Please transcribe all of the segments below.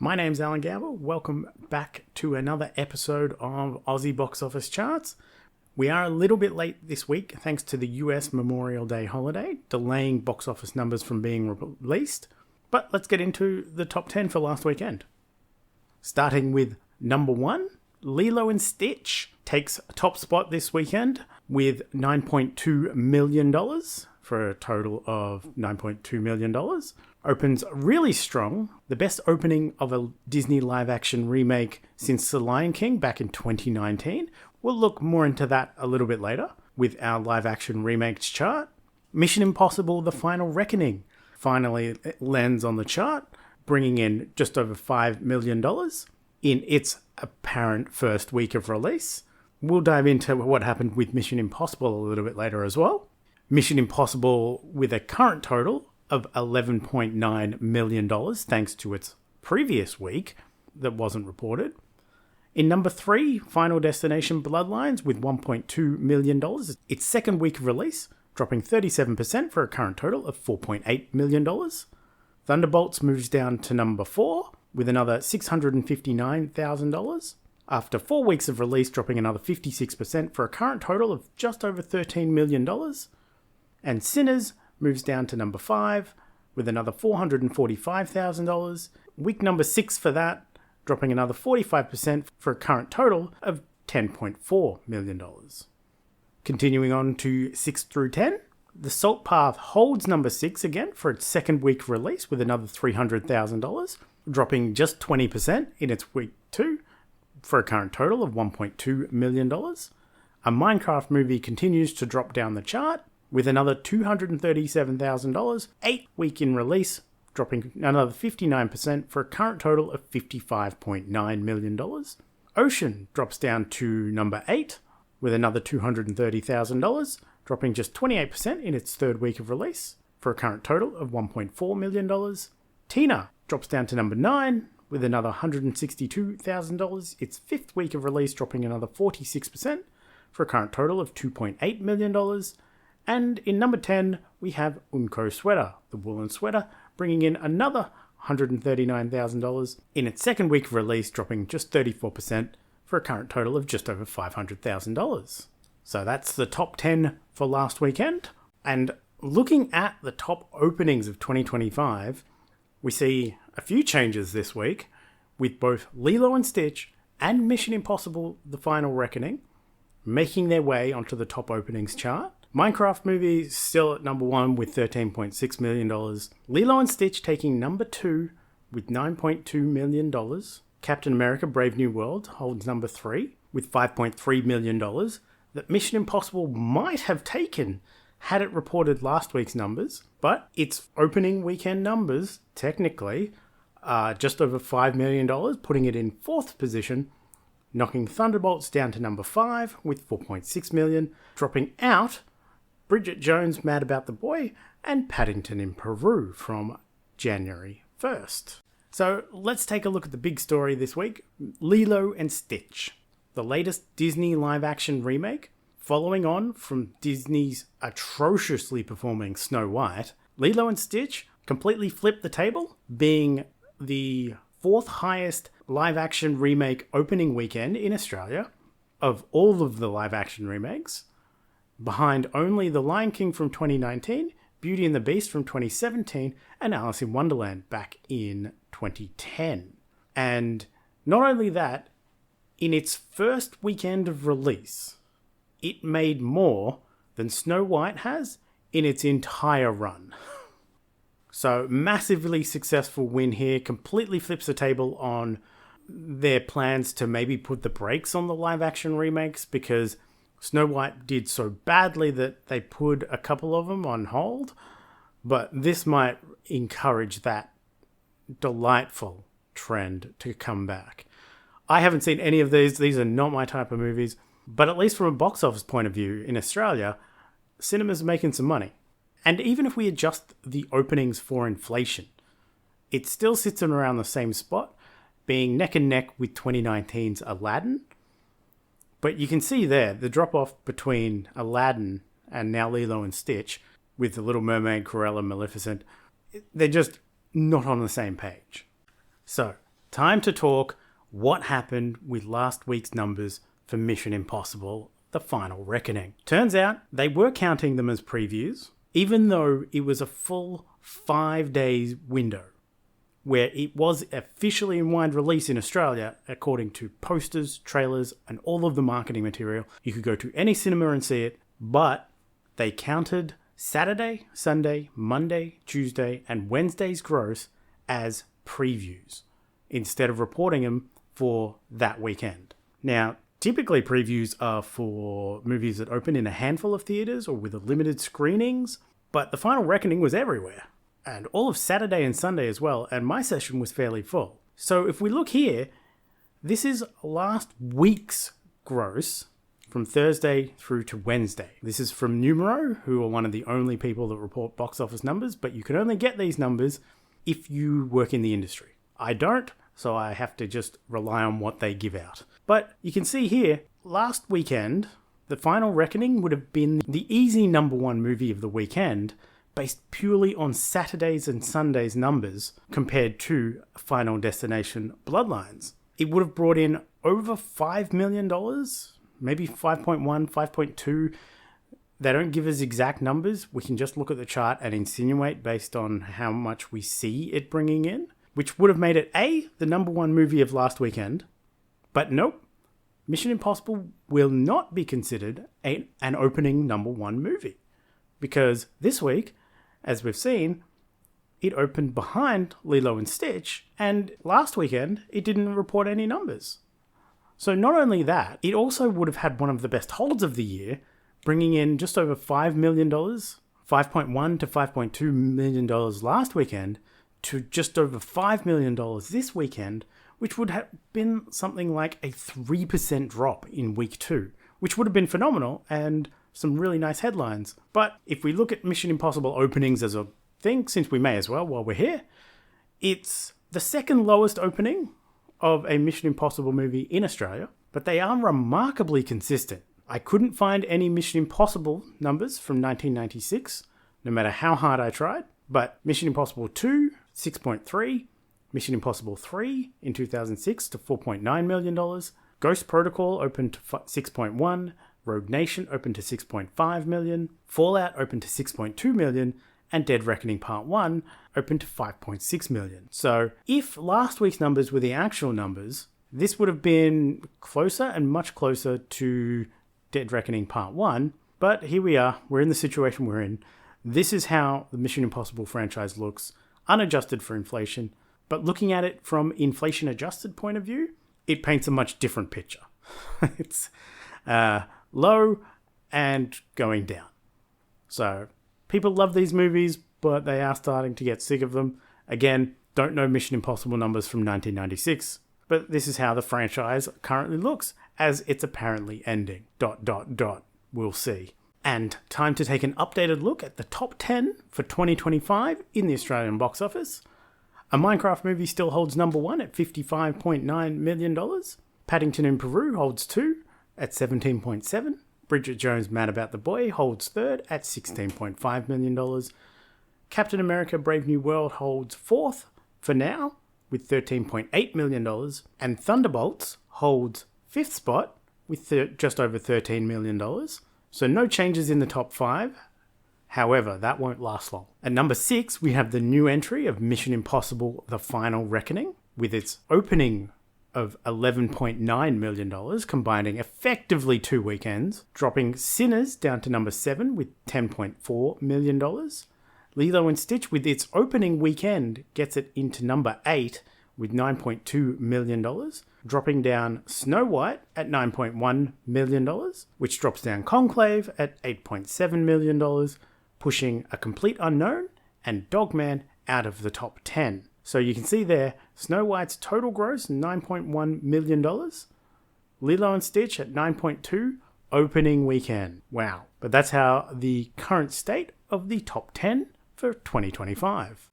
My name's Alan Gamble. Welcome back to another episode of Aussie Box Office Charts. We are a little bit late this week thanks to the US Memorial Day holiday, delaying box office numbers from being released. But let's get into the top 10 for last weekend. Starting with number 1, Lilo and Stitch takes a top spot this weekend with $9.2 million for a total of $9.2 million. Opens really strong, the best opening of a Disney live-action remake since The Lion King back in 2019. We'll look more into that a little bit later with our live-action remakes chart. Mission Impossible: The Final Reckoning finally lands on the chart, bringing in just over $5 million in its apparent first week of release. We'll dive into what happened with Mission Impossible a little bit later as well. Mission Impossible with a current total of $11.9 million thanks to its previous week that wasn't reported. In number 3, Final Destination Bloodlines with $1.2 million. Its second week of release, dropping 37% for a current total of $4.8 million. Thunderbolts moves down to number 4 with another $659,000. After 4 weeks of release, dropping another 56% for a current total of just over $13 million. And Sinners moves down to number 5 with another $445,000. Week number 6 for that, dropping another 45% for a current total of $10.4 million. Continuing on to 6 through 10, The Salt Path holds number 6 again for its second week release with another $300,000, dropping just 20% in its week 2 for a current total of $1.2 million. A Minecraft movie continues to drop down the chart with another $237,000, 8 week in release, dropping another 59% for a current total of $55.9 million. Ocean drops down to number 8 with another $230,000, dropping just 28% in its third week of release for a current total of $1.4 million. Tina drops down to number 9 with another $162,000, its fifth week of release dropping another 46% for a current total of $2.8 million. And in number 10, we have Unco Sweater, the woolen sweater, bringing in another $139,000 in its second week of release, dropping just 34% for a current total of just over $500,000. So that's the top 10 for last weekend. And looking at the top openings of 2025, we see a few changes this week, with both Lilo and Stitch and Mission Impossible: The Final Reckoning making their way onto the top openings chart. Minecraft movie still at number 1 with $13.6 million. Lilo and Stitch taking number 2 with $9.2 million. Captain America: Brave New World holds number 3 with $5.3 million that Mission Impossible might have taken had it reported last week's numbers, but its opening weekend numbers technically are just over $5 million, putting it in 4th position, knocking Thunderbolts down to number 5 with $4.6 million, dropping out Bridget Jones' Mad About the Boy and Paddington in Peru from January 1st. So let's take a look at the big story this week, Lilo and Stitch, the latest Disney live-action remake. Following on from Disney's atrociously performing Snow White, Lilo and Stitch completely flipped the table, being the 4th highest live-action remake opening weekend in Australia of all of the live-action remakes, behind only The Lion King from 2019, Beauty and the Beast from 2017, and Alice in Wonderland back in 2010. And not only that, in its first weekend of release, it made more than Snow White has in its entire run. So, massively successful win here, completely flips the table on their plans to maybe put the brakes on the live-action remakes, because Snow White did so badly that they put a couple of them on hold, but this might encourage that delightful trend to come back. I haven't seen any of these. These are not my type of movies, but at least from a box office point of view in Australia, cinema's making some money. And even if we adjust the openings for inflation, it still sits in around the same spot, being neck and neck with 2019's Aladdin. But you can see there the drop-off between Aladdin and now Lilo and Stitch with The Little Mermaid, Cruella, Maleficent. They're just not on the same page. So, time to talk what happened with last week's numbers for Mission Impossible: The Final Reckoning. Turns out they were counting them as previews, even though it was a full 5 days window, where it was officially in wide release in Australia, according to posters, trailers, and all of the marketing material. You could go to any cinema and see it, but they counted Saturday, Sunday, Monday, Tuesday, and Wednesday's gross as previews, instead of reporting them for that weekend. Now, typically previews are for movies that open in a handful of theatres or with limited screenings, but The Final Reckoning was everywhere, and all of Saturday and Sunday as well, and my session was fairly full. So if we look here, this is last week's gross from Thursday through to Wednesday. This is from Numero, who are one of the only people that report box office numbers, but you can only get these numbers if you work in the industry. I don't, so I have to just rely on what they give out. But you can see here, last weekend, The Final Reckoning would have been the easy number one movie of the weekend, based purely on Saturdays and Sundays numbers compared to Final Destination Bloodlines. It would have brought in over $5 million, maybe 5.1, 5.2. They don't give us exact numbers. We can just look at the chart and insinuate based on how much we see it bringing in, which would have made it the number one movie of last weekend. But nope, Mission Impossible will not be considered an opening number one movie, because this week, as we've seen, it opened behind Lilo and Stitch, and last weekend it didn't report any numbers. So not only that, it also would have had one of the best holds of the year, bringing in just over $5 million, $5.1 to $5.2 million last weekend, to just over $5 million this weekend, which would have been something like a 3% drop in week 2, which would have been phenomenal and some really nice headlines. But if we look at Mission Impossible openings as a thing, since we may as well while we're here, it's the second lowest opening of a Mission Impossible movie in Australia, but they are remarkably consistent. I couldn't find any Mission Impossible numbers from 1996, no matter how hard I tried, but Mission Impossible 2, 6.3, Mission Impossible 3 in 2006 to $4.9 million, Ghost Protocol opened to 6.1, Rogue Nation opened to 6.5 million, Fallout opened to 6.2 million, and Dead Reckoning Part 1 opened to 5.6 million. So if last week's numbers were the actual numbers, this would have been closer and much closer to Dead Reckoning Part 1, but here we are, we're in the situation we're in. This is how the Mission Impossible franchise looks, unadjusted for inflation, but looking at it from inflation-adjusted point of view, it paints a much different picture. It's low and going down. So people love these movies, but they are starting to get sick of them. Again, don't know Mission Impossible numbers from 1996, but this is how the franchise currently looks, as it's apparently ending. ... We'll see. And time to take an updated look at the top 10 for 2025 in the Australian box office. A Minecraft movie still holds number 1 at $55.9 million. Paddington in Peru holds 2 at $17.7. Bridget Jones' Mad About the Boy holds 3rd at $16.5 million. Captain America Brave New World holds 4th for now with $13.8 million. And Thunderbolts holds 5th spot with just over $13 million. So no changes in the top 5. However, that won't last long. At number 6, we have the new entry of Mission Impossible: The Final Reckoning, with its opening of $11.9 million, combining effectively 2 weekends, dropping Sinners down to number 7 with $10.4 million. Lilo and Stitch, with its opening weekend, gets it into number 8 with $9.2 million, dropping down Snow White at $9.1 million, which drops down Conclave at $8.7 million, pushing A Complete Unknown and Dogman out of the top 10. So you can see there, Snow White's total gross, $9.1 million. Lilo and Stitch at 9.2, opening weekend. Wow. But that's how the current state of the top 10 for 2025.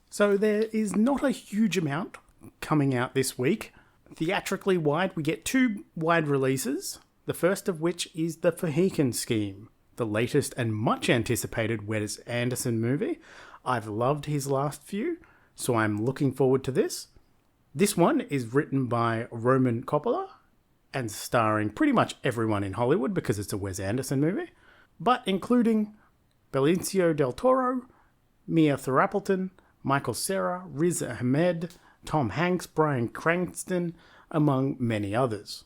So there is not a huge amount coming out this week. Theatrically wide, we get 2 wide releases, the first of which is The Fahican Scheme, the latest and much anticipated Wes Anderson movie. I've loved his last few, so I'm looking forward to this. This one is written by Roman Coppola and starring pretty much everyone in Hollywood because it's a Wes Anderson movie, but including Benicio del Toro, Mia Therapelton, Michael Cera, Riz Ahmed, Tom Hanks, Bryan Cranston, among many others.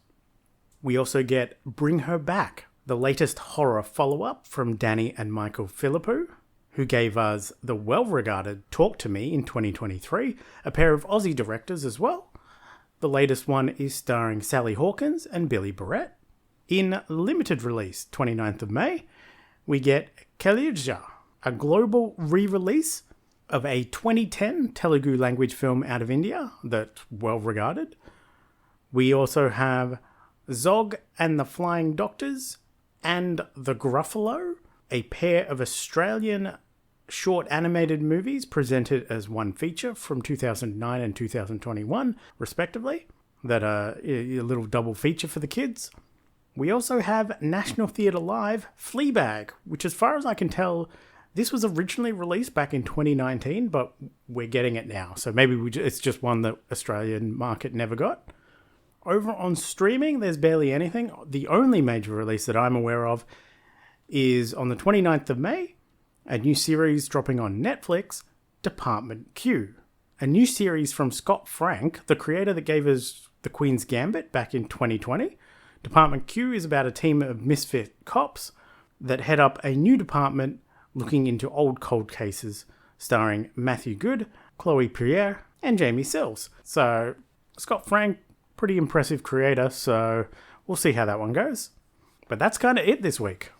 We also get Bring Her Back, the latest horror follow-up from Danny and Michael Philippou, who gave us the well-regarded Talk to Me in 2023, a pair of Aussie directors as well. The latest one is starring Sally Hawkins and Billy Barrett. In limited release, 29th of May, we get Kalija, a global re-release of a 2010 Telugu language film out of India that's well-regarded. We also have Zog and the Flying Doctors and The Gruffalo, a pair of Australian short animated movies presented as one feature from 2009 and 2021, respectively, that are a little double feature for the kids. We also have National Theatre Live Fleabag, which as far as I can tell, this was originally released back in 2019, but we're getting it now. So maybe it's just one that Australian market never got. Over on streaming, there's barely anything. The only major release that I'm aware of is on the 29th of May, a new series dropping on Netflix, Department Q. A new series from Scott Frank, the creator that gave us The Queen's Gambit back in 2020. Department Q is about a team of misfit cops that head up a new department looking into old cold cases, starring Matthew Good, Chloe Pierre, and Jamie Sills. So, Scott Frank, pretty impressive creator, so we'll see how that one goes. But that's kind of it this week.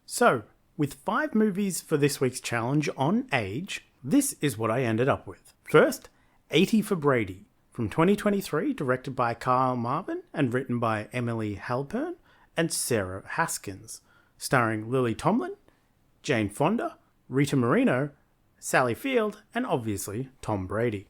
So, with 5 movies for this week's challenge on age, this is what I ended up with. First, 80 for Brady, from 2023, directed by Kyle Marvin and written by Emily Halpern and Sarah Haskins, starring Lily Tomlin, Jane Fonda, Rita Moreno, Sally Field, and obviously Tom Brady.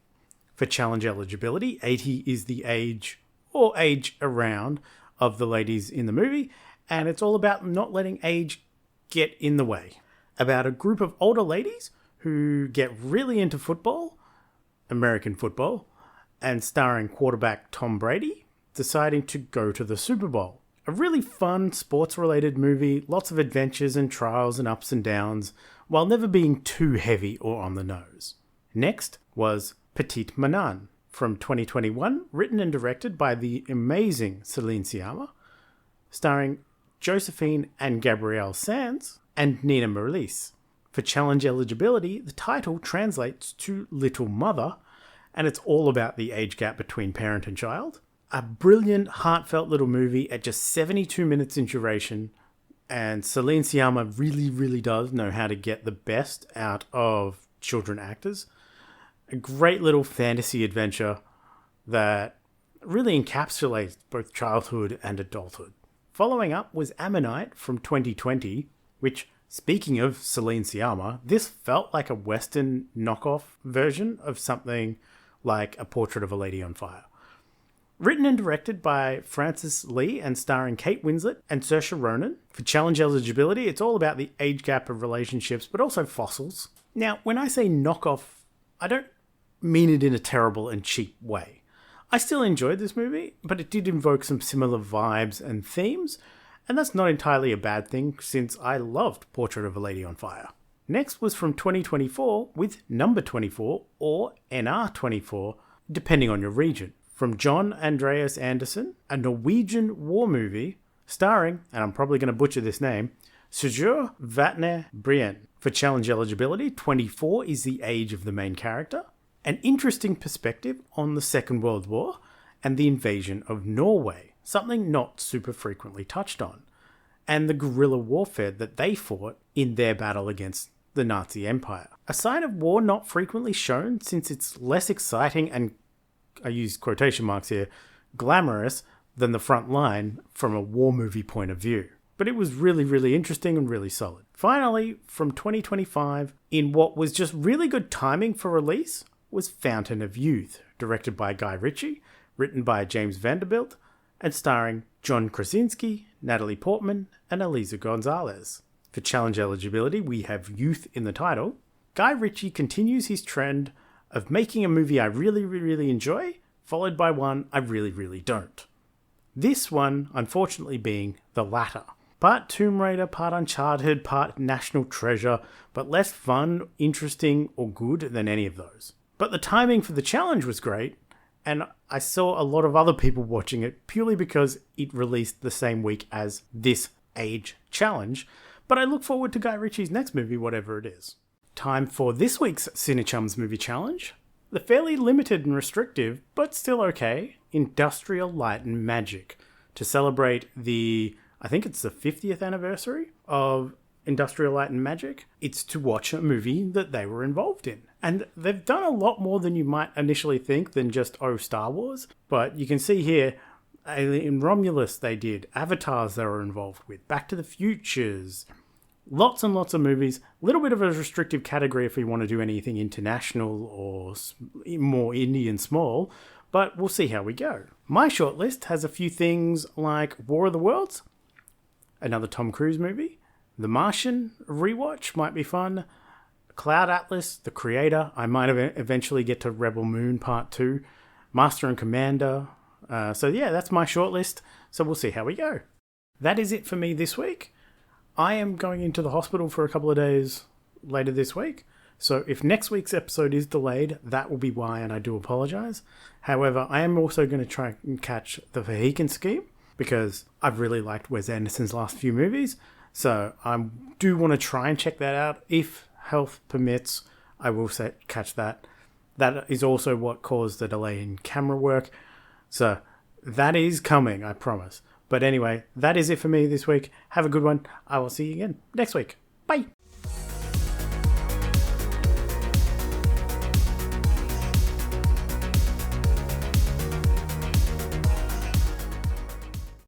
For challenge eligibility, 80 is the age, or age around, of the ladies in the movie, and it's all about not letting age get in the way. About a group of older ladies who get really into football, American football, and starring quarterback Tom Brady, deciding to go to the Super Bowl. A really fun sports-related movie, lots of adventures and trials and ups and downs, while never being too heavy or on the nose. Next was Petite Manan, from 2021, written and directed by the amazing Celine Sciamma, starring Josephine and Gabrielle Sands, and Nina Marlise. For challenge eligibility, the title translates to Little Mother, and it's all about the age gap between parent and child. A brilliant, heartfelt little movie at just 72 minutes in duration, and Celine Sciamma really, really does know how to get the best out of children actors. A great little fantasy adventure that really encapsulates both childhood and adulthood. Following up was Ammonite from 2020, which, speaking of Celine Sciamma, this felt like a Western knockoff version of something like A Portrait of a Lady on Fire. Written and directed by Francis Lee and starring Kate Winslet and Saoirse Ronan. For challenge eligibility, it's all about the age gap of relationships, but also fossils. Now, when I say knockoff, I don't mean it in a terrible and cheap way. I still enjoyed this movie, but it did invoke some similar vibes and themes, and that's not entirely a bad thing since I loved Portrait of a Lady on Fire. Next was from 2024 with Number 24 or NR24, depending on your region, from John Andreas Andersen, a Norwegian war movie starring, and I'm probably going to butcher this name, Sigurd Vatne Brien. For challenge eligibility, 24 is the age of the main character. An interesting perspective on the Second World War and the invasion of Norway, something not super frequently touched on, and the guerrilla warfare that they fought in their battle against the Nazi Empire. A side of war not frequently shown since it's less exciting and, I use quotation marks here, glamorous than the front line from a war movie point of view. But it was really, really interesting and really solid. Finally, from 2025, in what was just really good timing for release, was Fountain of Youth, directed by Guy Ritchie, written by James Vanderbilt, and starring John Krasinski, Natalie Portman, and Eliza Gonzalez. For challenge eligibility, we have youth in the title. Guy Ritchie continues his trend of making a movie I really, really enjoy, followed by one I really, really don't. This one, unfortunately, being the latter. Part Tomb Raider, part Uncharted, part National Treasure, but less fun, interesting, or good than any of those. But the timing for the challenge was great, and I saw a lot of other people watching it purely because it released the same week as this age challenge, but I look forward to Guy Ritchie's next movie, whatever it is. Time for this week's Cinechums movie challenge. The fairly limited and restrictive, but still okay, Industrial Light and Magic, to celebrate I think it's the 50th anniversary of Industrial Light and Magic. It's to watch a movie that they were involved in. And they've done a lot more than you might initially think than just, Star Wars. But you can see here, in Romulus they did, Avatars they were involved with, Back to the Futures, lots and lots of movies. A little bit of a restrictive category if you want to do anything international or more indie and small, but we'll see how we go. My shortlist has a few things like War of the Worlds, another Tom Cruise movie, The Martian rewatch might be fun, Cloud Atlas, The Creator, I might eventually get to Rebel Moon Part 2, Master and Commander. So yeah, that's my shortlist, so we'll see how we go. That is it for me this week. I am going into the hospital for a couple of days later this week, so if next week's episode is delayed, that will be why, and I do apologise. However, I am also going to try and catch The Vehican Scheme, because I've really liked Wes Anderson's last few movies, so I do want to try and check that out. If health permits, I will catch that. That is also what caused the delay in camera work, so that is coming, I promise. But anyway, that is it for me this week. Have a good one. I will see you again next week. Bye!